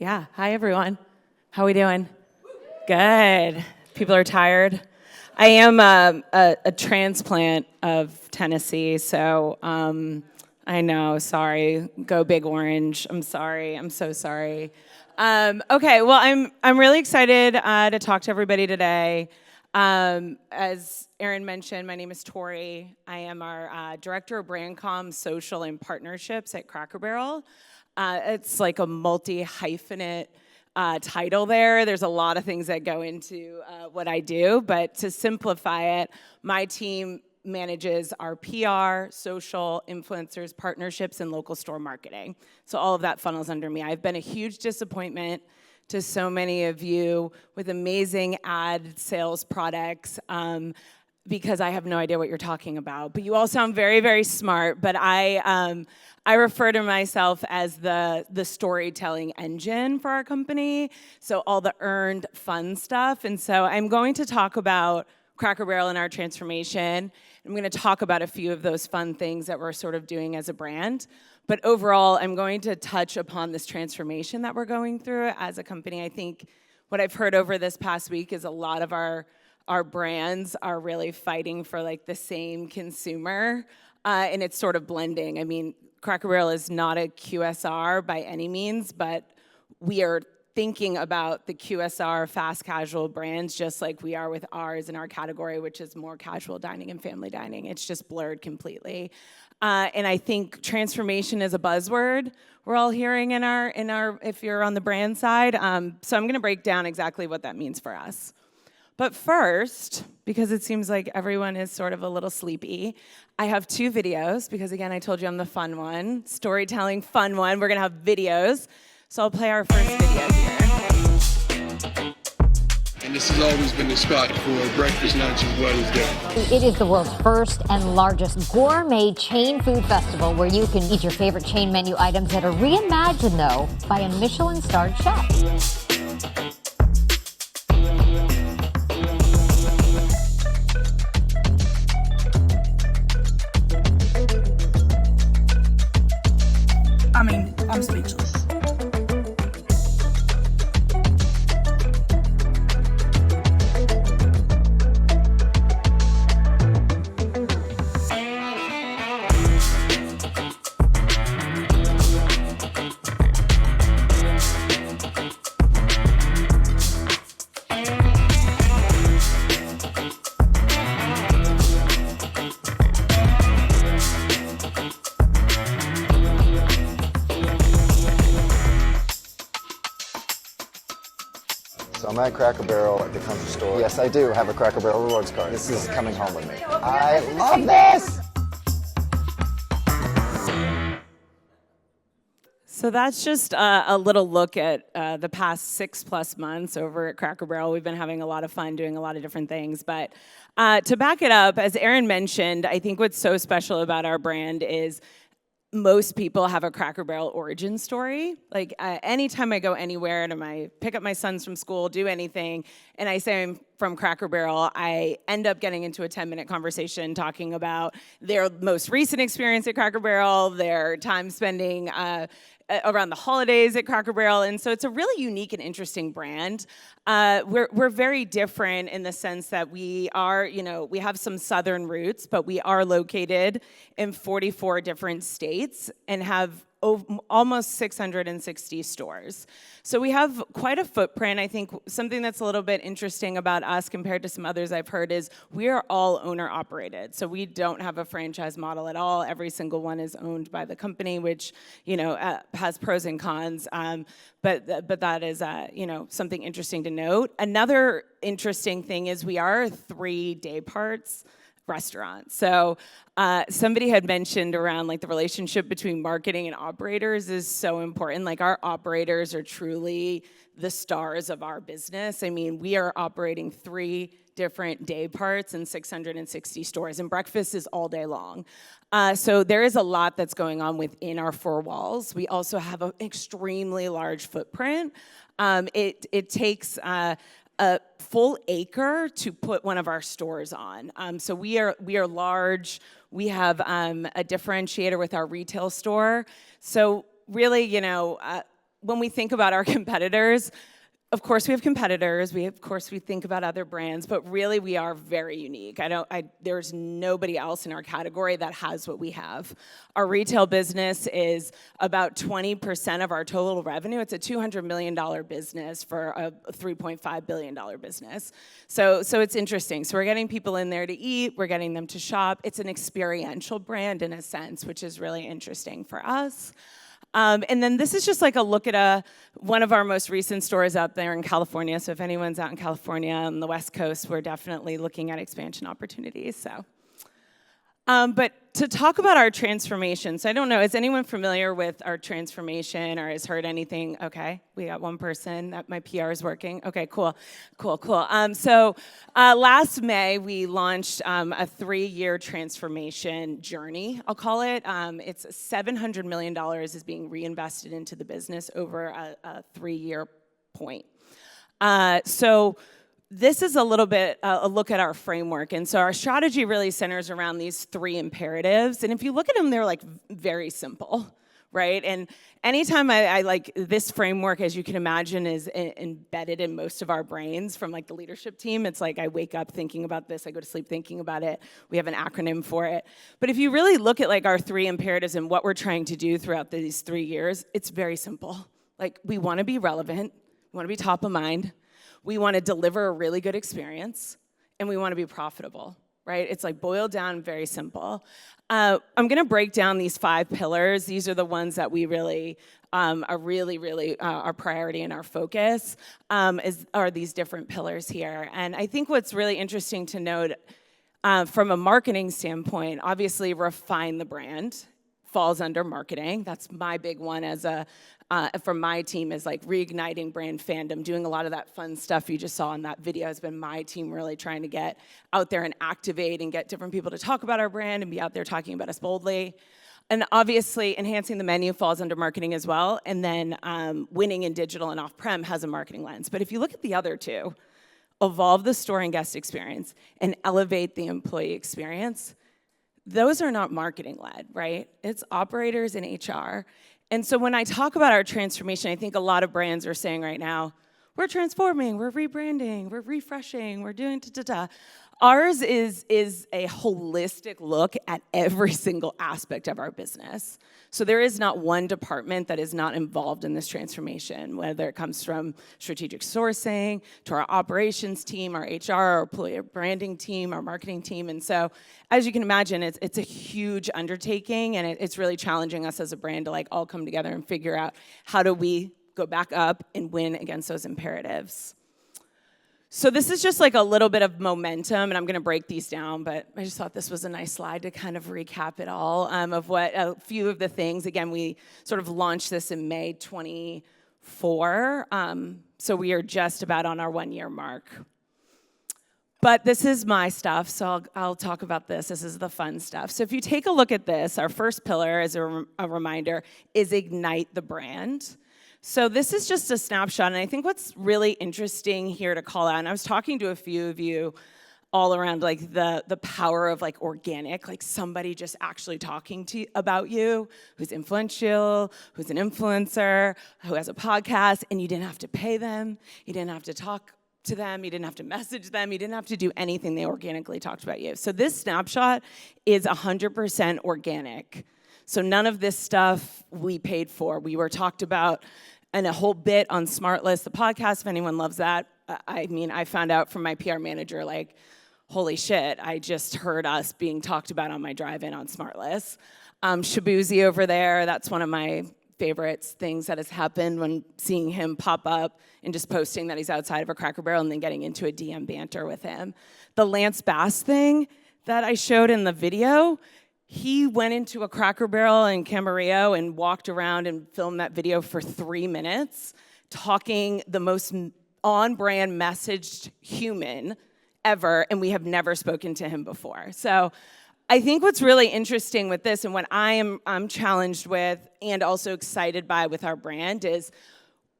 Yeah, hi everyone. How we doing? Good. People are tired. I am a transplant of Tennessee, so I know, sorry. Go Big Orange. I'm sorry. I'm so sorry. Okay, well, I'm really excited to talk to everybody today. As Erin mentioned, my name is Tori. I am our Director of Brand Comm, Social, and Partnerships at Cracker Barrel. It's like a multi-hyphenate title there. There's a lot of things that go into what I do, but to simplify it, my team manages our PR, social, influencers, partnerships, and local store marketing. So all of that funnels under me. I've been a huge disappointment to so many of you with amazing ad sales products because I have no idea what you're talking about. But you all sound very, very smart, but I refer to myself as the storytelling engine for our company, so all the earned fun stuff. And so I'm going to talk about Cracker Barrel and our transformation. I'm going to talk about a few of those fun things that we're sort of doing as a brand. But overall, I'm going to touch upon this transformation that we're going through as a company. I think what I've heard over this past week is a lot of our brands are really fighting for like the same consumer, and it's sort of blending. I mean, Cracker Barrel is not a QSR by any means, but we are thinking about the QSR fast casual brands just like we are with ours in our category, which is more casual dining and family dining. It's just blurred completely. And I think transformation is a buzzword we're all hearing in our if you're on the brand side. So I'm going to break down exactly what that means for us. But first, because it seems like everyone is sort of a little sleepy, I have two videos because, again, I told you I'm the fun one, storytelling fun one. We're going to have videos. So I'll play our first video here. And this has always been the spot for breakfast, lunch, as well as dinner. It is the world's first and largest gourmet chain food festival where you can eat your favorite chain menu items that are reimagined, though, by a Michelin-starred chef. I'm speechless. So I'm at Cracker Barrel at the country store. Yes, I do have a Cracker Barrel rewards card. This is coming home with me. I love this! So that's just a little look at the past 6+ months over at Cracker Barrel. We've been having a lot of fun doing a lot of different things. But to back it up, as Erin mentioned, I think what's so special about our brand is most people have a Cracker Barrel origin story. Like anytime I go anywhere and I pick up my sons from school, do anything, and I say I'm from Cracker Barrel, I end up getting into a 10-minute conversation talking about their most recent experience at Cracker Barrel, their time spending around the holidays at Cracker Barrel. And so it's a really unique and interesting brand. We're very different in the sense that we are, we have some southern roots, but we are located in 44 different states and have almost 660 stores. So we have quite a footprint. I think something that's a little bit interesting about us compared to some others I've heard is we are all owner operated. So we don't have a franchise model at all. Every single one is owned by the company, which, has pros and cons. But that is, something interesting to note. Another interesting thing is we are 3 day parts restaurant. So somebody had mentioned around like the relationship between marketing and operators is so important. Like our operators are truly the stars of our business. I mean, we are operating 3 different day parts and 660 stores, and breakfast is all day long. So there is a lot that's going on within our 4 walls. We also have an extremely large footprint. It takes a full acre to put one of our stores on. So we are large. We have a differentiator with our retail store. So really, when we think about our competitors, of course we have competitors, we think about other brands, but really we are very unique. There's nobody else in our category that has what we have. Our retail business is about 20% of our total revenue. It's a $200 million business for a $3.5 billion business. So it's interesting. So we're getting people in there to eat, we're getting them to shop. It's an experiential brand in a sense, which is really interesting for us. And then this is just like a look at one of our most recent stores out there in California. So if anyone's out in California on the West Coast, we're definitely looking at expansion opportunities. So, but to talk about our transformation, so I don't know, is anyone familiar with our transformation or has heard anything? Okay, we got one person, that my PR is working. Okay, cool. So last May, we launched a 3-year transformation journey, I'll call it. It's $700 million is being reinvested into the business over a 3-year point. So this is a little bit a look at our framework. And so our strategy really centers around these 3 imperatives. And if you look at them, they're like very simple, right? And anytime I like this framework, as you can imagine, is embedded in most of our brains from like the leadership team. It's like I wake up thinking about this, I go to sleep thinking about it. We have an acronym for it. But if you really look at like our 3 imperatives and what we're trying to do throughout these 3 years, it's very simple. Like we want to be relevant, we want to be top of mind, we want to deliver a really good experience, and we want to be profitable, right? It's like boiled down, very simple. I'm going to break down these 5 pillars. These are the ones that we really are really our priority and our focus are these different pillars here. And I think what's really interesting to note from a marketing standpoint, obviously refine the brand falls under marketing. That's my big one as from my team is like reigniting brand fandom, doing a lot of that fun stuff you just saw in that video has been my team really trying to get out there and activate and get different people to talk about our brand and be out there talking about us boldly. And obviously enhancing the menu falls under marketing as well. And then winning in digital and off-prem has a marketing lens. But if you look at the other 2, evolve the store and guest experience and elevate the employee experience, those are not marketing led, right? It's operators and HR. And so when I talk about our transformation, I think a lot of brands are saying right now, we're transforming, we're rebranding, we're refreshing, we're doing da-da-da. Ours is a holistic look at every single aspect of our business. So there is not one department that is not involved in this transformation, whether it comes from strategic sourcing to our operations team, our HR, our employee branding team, our marketing team. And so as you can imagine, it's a huge undertaking, and it's really challenging us as a brand to like all come together and figure out how do we go back up and win against those imperatives. So this is just like a little bit of momentum, and I'm going to break these down, but I just thought this was a nice slide to kind of recap it all of what a few of the things. Again, we sort of launched this in May 24, so we are just about on our 1-year mark. But this is my stuff, so I'll talk about this. This is the fun stuff. So if you take a look at this, our first pillar, as a reminder, is ignite the brand. So this is just a snapshot, and I think what's really interesting here to call out, and I was talking to a few of you all around like the power of like organic, like somebody just actually talking to about you, who's influential, who's an influencer, who has a podcast, and you didn't have to pay them, you didn't have to talk to them, you didn't have to message them, you didn't have to do anything, they organically talked about you. So this snapshot is 100% organic. So none of this stuff we paid for. We were talked about and a whole bit on SmartList, the podcast, if anyone loves that. I mean, I found out from my PR manager, like, holy shit, I just heard us being talked about on my drive-in on SmartList. Shabuzi over there, that's one of my favorite things that has happened when seeing him pop up and just posting that he's outside of a Cracker Barrel and then getting into a DM banter with him. The Lance Bass thing that I showed in the video, he went into a Cracker Barrel in Camarillo and walked around and filmed that video for 3 minutes, talking the most on-brand messaged human ever, and we have never spoken to him before. So I think what's really interesting with this and what I'm challenged with and also excited by with our brand is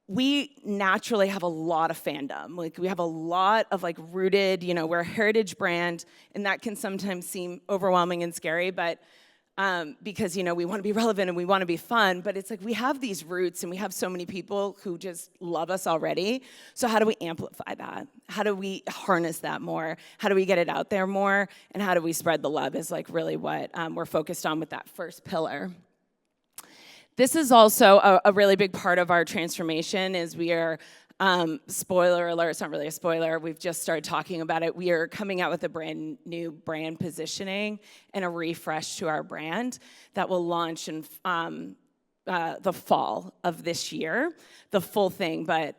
we naturally have a lot of fandom. Like we have a lot of like rooted, we're a heritage brand, and that can sometimes seem overwhelming and scary, but because, we want to be relevant and we want to be fun, but it's like we have these roots and we have so many people who just love us already. So how do we amplify that? How do we harness that more? How do we get it out there more? And how do we spread the love is like really what we're focused on with that first pillar. This is also a really big part of our transformation is we are, spoiler alert, it's not really a spoiler, we've just started talking about it. We are coming out with a brand new brand positioning and a refresh to our brand that will launch in the fall of this year, the full thing. But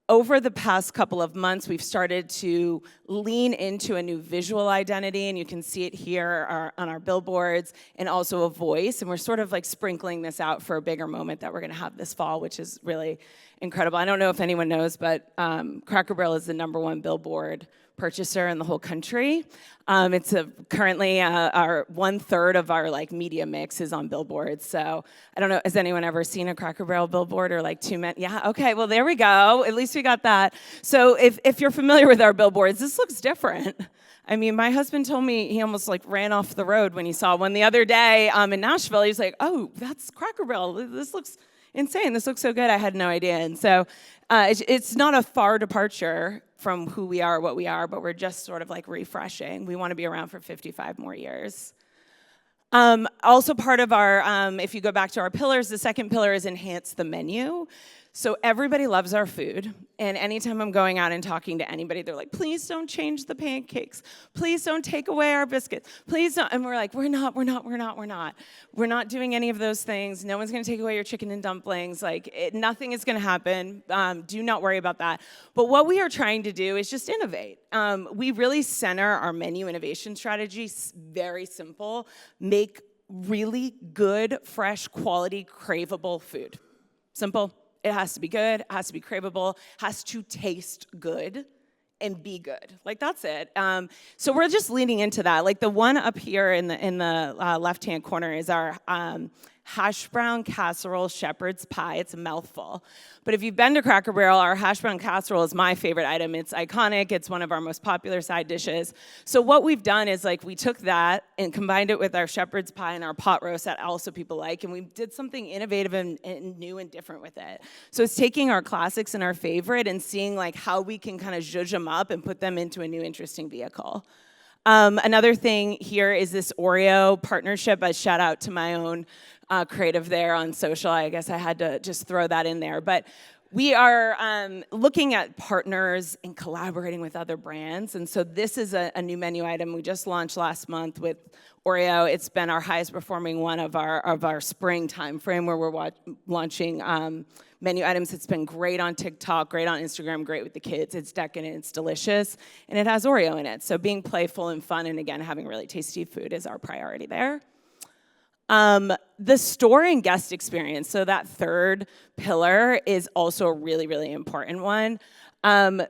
over the past couple of months, we've started to lean into a new visual identity, and you can see it here on our billboards, and also a voice. And we're sort of like sprinkling this out for a bigger moment that we're going to have this fall, which is really incredible. I don't know if anyone knows, but Cracker Barrel is the #1 billboard purchaser in the whole country. It's currently our 1/3 of our media mix is on billboards. So I don't know, has anyone ever seen a Cracker Barrel billboard or too many? Yeah, okay, well there we go. At least we got that. So if you're familiar with our billboards, this looks different. I mean, my husband told me he almost ran off the road when he saw one the other day in Nashville. He was like, oh, that's Cracker Barrel. This looks insane. This looks so good. I had no idea. And so it's not a far departure from who we are, what we are, but we're just sort of refreshing. We want to be around for 55 more years. Also part of our, if you go back to our pillars, the second pillar is enhance the menu. So everybody loves our food, and anytime I'm going out and talking to anybody, they're like, please don't change the pancakes. Please don't take away our biscuits. Please don't. And we're like, we're not. We're not doing any of those things. No one's going to take away your chicken and dumplings. Nothing is going to happen. Do not worry about that. But what we are trying to do is just innovate. We really center our menu innovation strategy very simple. Make really good, fresh, quality, craveable food. Simple. It has to be good, it has to be craveable, has to taste good and be good. That's it. So we're just leaning into that. The one up here in the left-hand corner is our hash brown casserole shepherd's pie. It's a mouthful. But if you've been to Cracker Barrel, our hash brown casserole is my favorite item. It's iconic. It's one of our most popular side dishes. So what we've done is we took that and combined it with our shepherd's pie and our pot roast that also people like, and we did something innovative and new and different with it. So it's taking our classics and our favorite and seeing how we can kind of zhuzh them up and put them into a new interesting vehicle. Another thing here is this Oreo partnership. A shout out to my own creative there on social. I guess I had to just throw that in there. But we are looking at partners and collaborating with other brands. And so this is a new menu item we just launched last month with Oreo. It's been our highest performing one of our spring time frame where we're launching menu items. It's been great on TikTok, great on Instagram, great with the kids. It's decadent, it's delicious, and it has Oreo in it. So being playful and fun and, again, having really tasty food is our priority there. The store and guest experience, so that third pillar is also a really, really important one.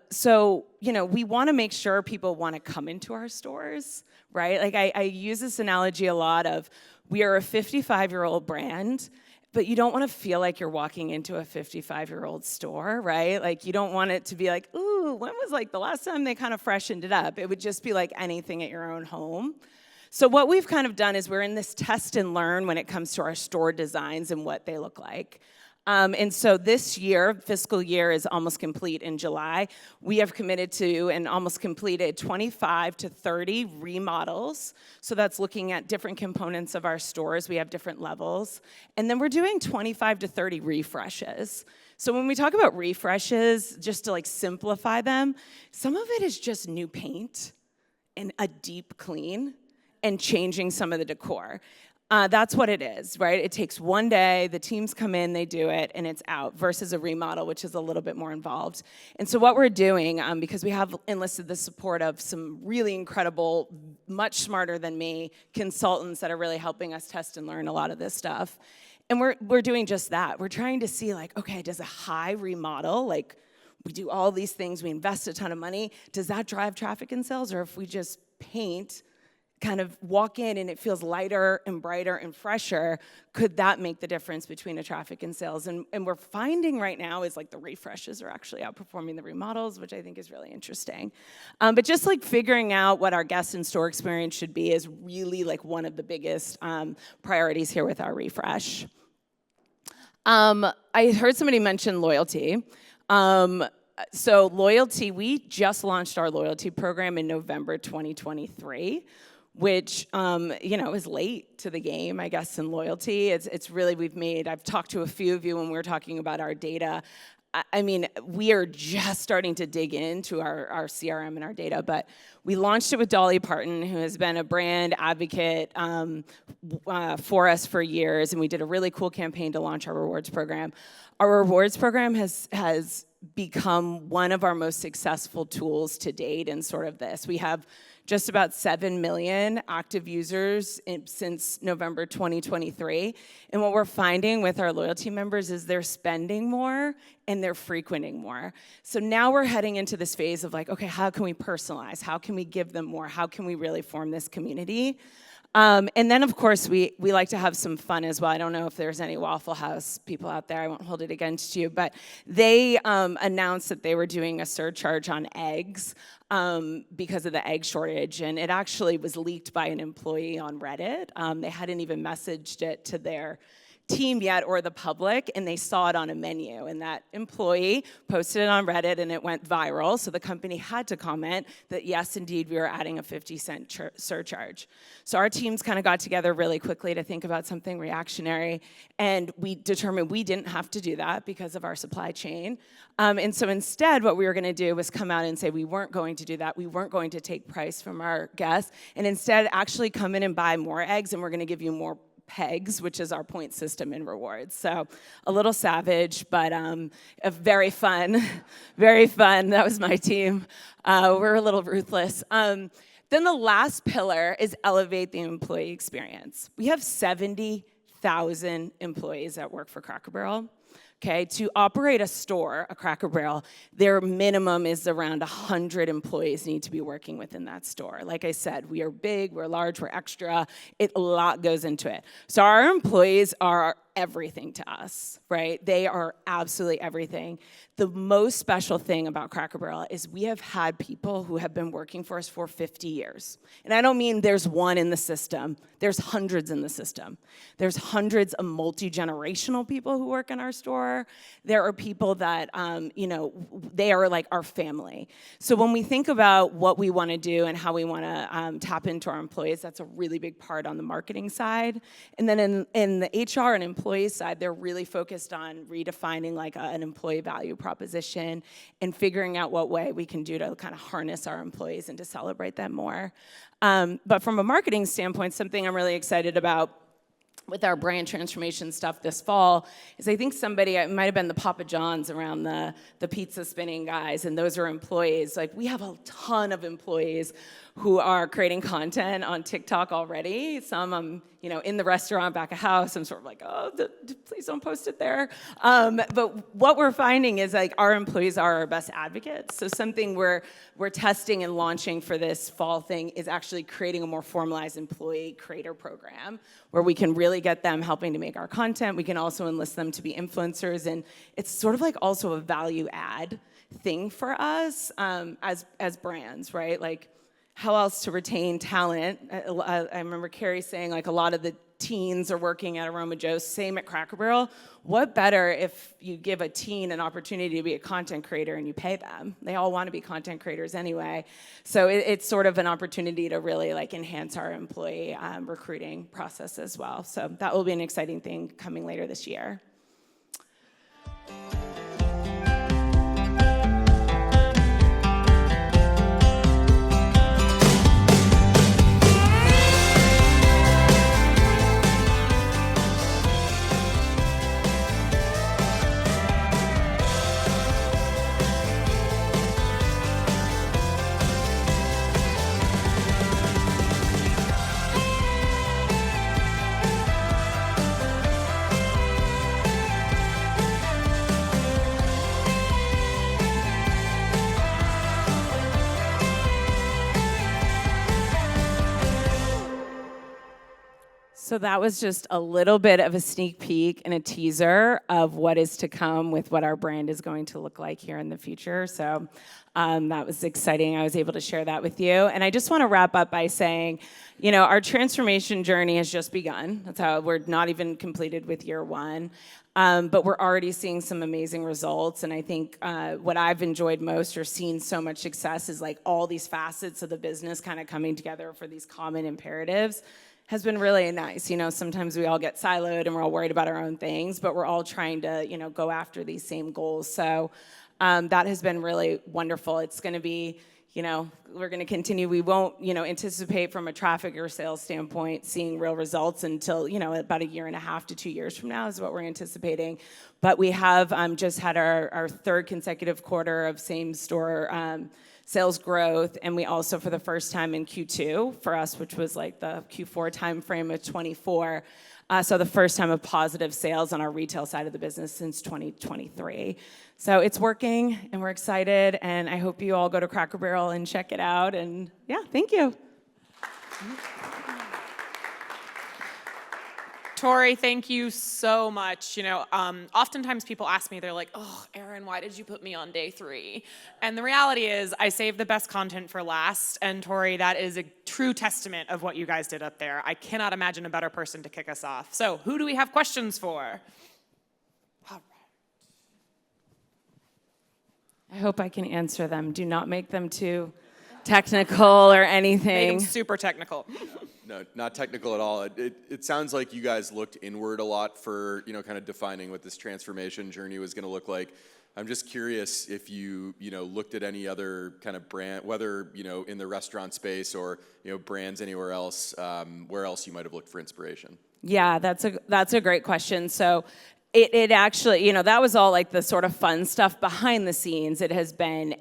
So, we want to make sure people want to come into our stores, right? I use this analogy a lot of we are a 55-year-old brand, but you don't want to feel like you're walking into a 55-year-old store, right? You don't want it to be like, ooh, when was the last time they kind of freshened it up? It would just be like anything at your own home. So what we've kind of done is we're in this test and learn when it comes to our store designs and what they look like. And so this year, fiscal year is almost complete in July. We have committed to and almost completed 25 to 30 remodels. So that's looking at different components of our stores. We have different levels. And then we're doing 25 to 30 refreshes. So when we talk about refreshes, just to simplify them, some of it is just new paint and a deep clean and changing some of the decor. That's what it is, right? It takes one day, the teams come in, they do it, and it's out, versus a remodel, which is a little bit more involved. And so what we're doing, because we have enlisted the support of some really incredible, much smarter than me, consultants that are really helping us test and learn a lot of this stuff. And we're doing just that. We're trying to see, okay, does a high remodel, we do all these things, we invest a ton of money, does that drive traffic and sales? Or if we just paint kind of walk in and it feels lighter and brighter and fresher, could that make the difference between a traffic and sales? And we're finding right now is like the refreshes are actually outperforming the remodels, which I think is really interesting. But just like figuring out what our guest and store experience should be is really like one of the biggest priorities here with our refresh. I heard somebody mention loyalty. So loyalty, we just launched our loyalty program in November 2023, which, is late to the game, I guess, in loyalty. It's really, I've talked to a few of you when we were talking about our data. I mean, we are just starting to dig into our CRM and our data, but we launched it with Dolly Parton, who has been a brand advocate for us for years, and we did a really cool campaign to launch our rewards program. Our rewards program has become one of our most successful tools to date in sort of this. We have just about 7 million active users since November 2023. And what we're finding with our loyalty members is they're spending more and they're frequenting more. So now we're heading into this phase of like, okay, how can we personalize? How can we give them more? How can we really form this community? And then, of course, we like to have some fun as well. I don't know if there's any Waffle House people out there. I won't hold it against you. But they announced that they were doing a surcharge on eggs because of the egg shortage. And it actually was leaked by an employee on Reddit. They hadn't even messaged it to their team yet or the public, and they saw it on a menu, and that employee posted it on Reddit and it went viral, so the company had to comment that yes, indeed, we were adding a 50-cent surcharge. So our teams kind of got together really quickly to think about something reactionary, and we determined we didn't have to do that because of our supply chain. And so instead, what we were gonna do was come out and say we weren't going to do that, we weren't going to take price from our guests, and instead actually come in and buy more eggs, and we're gonna give you more pegs, which is our point system in rewards. So a little savage, but very fun, very fun. That was my team. We're a little ruthless. Then the last pillar is elevate the employee experience. We have 70,000 employees that work for Cracker Barrel. Okay, to operate a store, a Cracker Barrel, their minimum is around 100 employees need to be working within that store. Like I said, we are big, we're large, we're extra. A lot goes into it. So our employees are everything to us, right? They are absolutely everything. The most special thing about Cracker Barrel is we have had people who have been working for us for 50 years. And I don't mean there's one in the system. There's hundreds in the system. There's hundreds of multi-generational people who work in our store. There are people that, they are like our family. So when we think about what we want to do and how we want to tap into our employees, that's a really big part on the marketing side. And then in the HR and employee side, they're really focused on redefining like an employee value proposition and figuring out what way we can do to kind of harness our employees and to celebrate them more. But from a marketing standpoint, something I'm really excited about with our brand transformation stuff this fall is I think it might have been the Papa John's around the pizza spinning guys, and those are employees. Like, we have a ton of employees who are creating content on TikTok already. Some in the restaurant back of house, I'm sort of like, please don't post it there. But what we're finding is like our employees are our best advocates. So something we're testing and launching for this fall thing is actually creating a more formalized employee creator program where we can really get them helping to make our content. We can also enlist them to be influencers, and it's sort of like also a value add thing for us as brands, right? Like, how else to retain talent? I remember Carrie saying like a lot of the teens are working at Aroma Joe's, same at Cracker Barrel. What better if you give a teen an opportunity to be a content creator and you pay them? They all want to be content creators anyway. So it's sort of an opportunity to really like enhance our employee recruiting process as well. So that will be an exciting thing coming later this year. So that was just a little bit of a sneak peek and a teaser of what is to come with what our brand is going to look like here in the future. So that was exciting. I was able to share that with you. And I just want to wrap up by saying, you know, our transformation journey has just begun. That's how we're not even completed with year one. But we're already seeing some amazing results. And I think what I've enjoyed most or seen so much success is like all these facets of the business kind of coming together for these common imperatives has been really nice. You know, sometimes we all get siloed and we're all worried about our own things, but we're all trying to, you know, go after these same goals. So that has been really wonderful. It's going to be, you know, we're going to continue. We won't, you know, anticipate from a traffic or sales standpoint seeing real results until, you know, about 1.5 to 2 years from now is what we're anticipating. But we have just had our third consecutive quarter of same store sales growth, and we also, for the first time in Q2 for us, which was like the Q4 timeframe of 24, so the first time of positive sales on our retail side of the business since 2023. So it's working, and we're excited, and I hope you all go to Cracker Barrel and check it out, and yeah, thank you. Tori, thank you so much. You know, oftentimes people ask me, they're like, oh, Erin, why did you put me on day 3? And the reality is I saved the best content for last. And Tori, that is a true testament of what you guys did up there. I cannot imagine a better person to kick us off. So who do we have questions for? All right. I hope I can answer them. Do not make them too technical or anything. Make them super technical. No, not technical at all. It sounds like you guys looked inward a lot for, you know, kind of defining what this transformation journey was going to look like. I'm just curious if you know, looked at any other kind of brand, whether, you know, in the restaurant space or, you know, brands anywhere else, where else you might have looked for inspiration. Yeah, that's a great question. So it actually, you know, that was all like the sort of fun stuff behind the scenes. It has been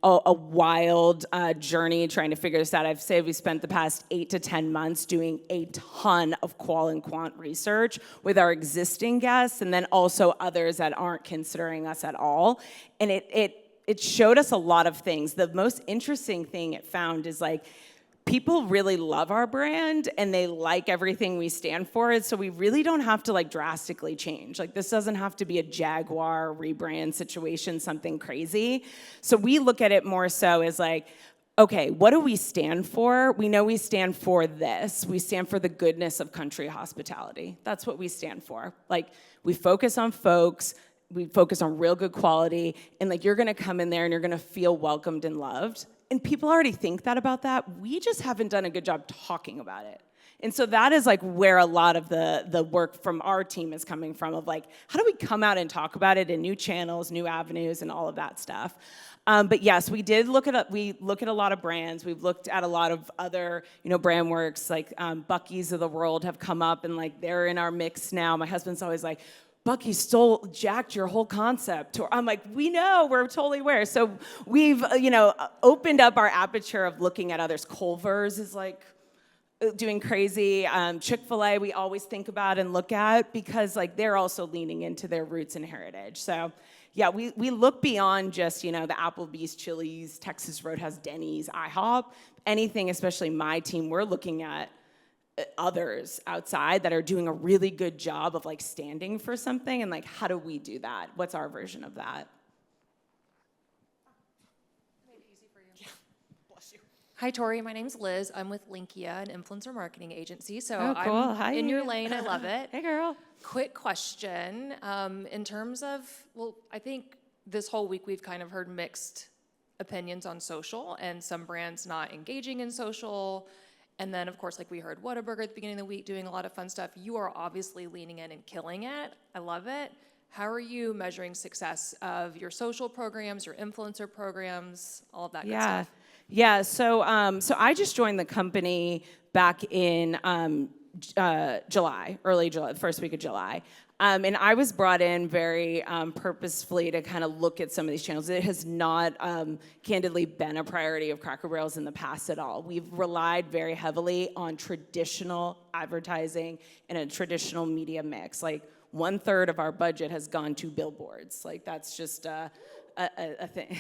a wild journey trying to figure this out. I've said we spent the past 8 to 10 months doing a ton of qual and quant research with our existing guests and then also others that aren't considering us at all. And it showed us a lot of things. The most interesting thing it found is like, people really love our brand and they like everything we stand for. And so we really don't have to like drastically change. Like this doesn't have to be a Jaguar rebrand situation, something crazy. So we look at it more so as like, okay, what do we stand for? We know we stand for this. We stand for the goodness of country hospitality. That's what we stand for. Like we focus on folks, we focus on real good quality, and like you're gonna come in there and you're gonna feel welcomed and loved. And people already think that about that. We just haven't done a good job talking about it. And so that is like where a lot of the work from our team is coming from of like, how do we come out and talk about it in new channels, new avenues, and all of that stuff. But yes, we look at a lot of brands. We've looked at a lot of other, you know, brand works like Buc-ee's of the world have come up and like they're in our mix now. My husband's always like, Bucky jacked your whole concept. Or I'm like, we know, we're totally aware. So we've, you know, opened up our aperture of looking at others. Culver's is like doing crazy. Chick-fil-A we always think about and look at because like they're also leaning into their roots and heritage. So yeah, we look beyond just, you know, the Applebee's, Chili's, Texas Roadhouse, Denny's, IHOP, anything, especially my team, we're looking at others outside that are doing a really good job of like standing for something and like how do we do that? What's our version of that? Made it easy for you. Yeah. Bless you. Hi, Tori. My name's Liz. I'm with Linkia, an influencer marketing agency. So Oh, cool. I'm Hi. in your lane. I love it. Hey, girl. Quick question. In terms of, well, I think this whole week we've kind of heard mixed opinions on social and some brands not engaging in social. And then, of course, like we heard Whataburger at the beginning of the week doing a lot of fun stuff. You are obviously leaning in and killing it. I love it. How are you measuring success of your social programs, your influencer programs, all of that good stuff? Yeah. So I just joined the company back in July, early July, the first week of July. And I was brought in very purposefully to kind of look at some of these channels. It has not candidly been a priority of Cracker Barrel's in the past at all. We've relied very heavily on traditional advertising and a traditional media mix. Like 1/3 of our budget has gone to billboards. Like that's just a thing.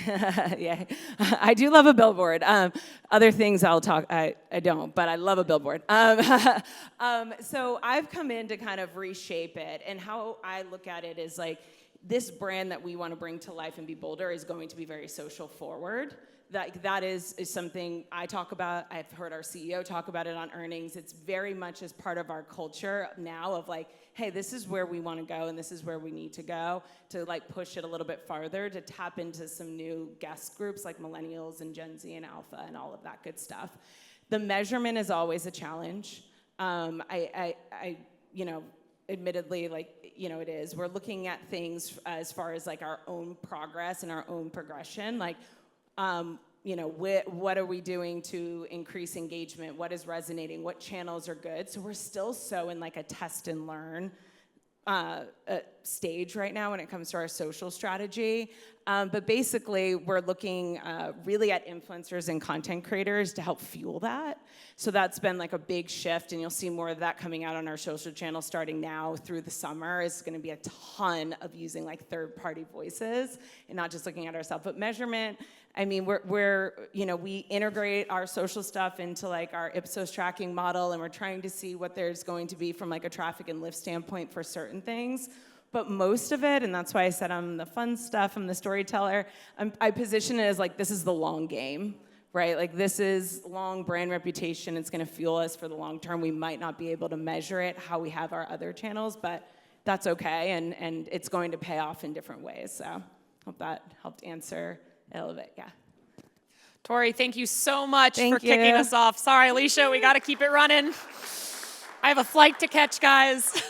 Yeah, I do love a billboard. Other things I don't, but I love a billboard. So I've come in to kind of reshape it, and how I look at it is like, this brand that we want to bring to life and be bolder is going to be very social forward. That is something I talk about. I've heard our CEO talk about it on earnings. It's very much as part of our culture now of like, hey, this is where we want to go and this is where we need to go, to like push it a little bit farther, to tap into some new guest groups like millennials and Gen Z and Alpha and all of that good stuff. The measurement is always a challenge. Admittedly, it is. We're looking at things as far as like our own progress and our own progression, like, what are we doing to increase engagement? What is resonating? What channels are good? So we're still so in like a test and learn stage right now when it comes to our social strategy. But basically, we're looking really at influencers and content creators to help fuel that. So that's been like a big shift, and you'll see more of that coming out on our social channel starting now through the summer. It's going to be a ton of using like third-party voices and not just looking at ourselves. But measurement, I mean, we integrate our social stuff into like our Ipsos tracking model, and we're trying to see what there's going to be from like a traffic and lift standpoint for certain things. But most of it, and that's why I said I'm the fun stuff, I'm the storyteller, I position it as like, this is the long game, right? Like, this is long brand reputation. It's going to fuel us for the long term. We might not be able to measure it how we have our other channels, but that's okay, and it's going to pay off in different ways. So hope that helped answer a little bit, yeah. Tori, thank you so much Thank for kicking you. us off. Sorry, Alicia, we got to keep it running. I have a flight to catch, guys.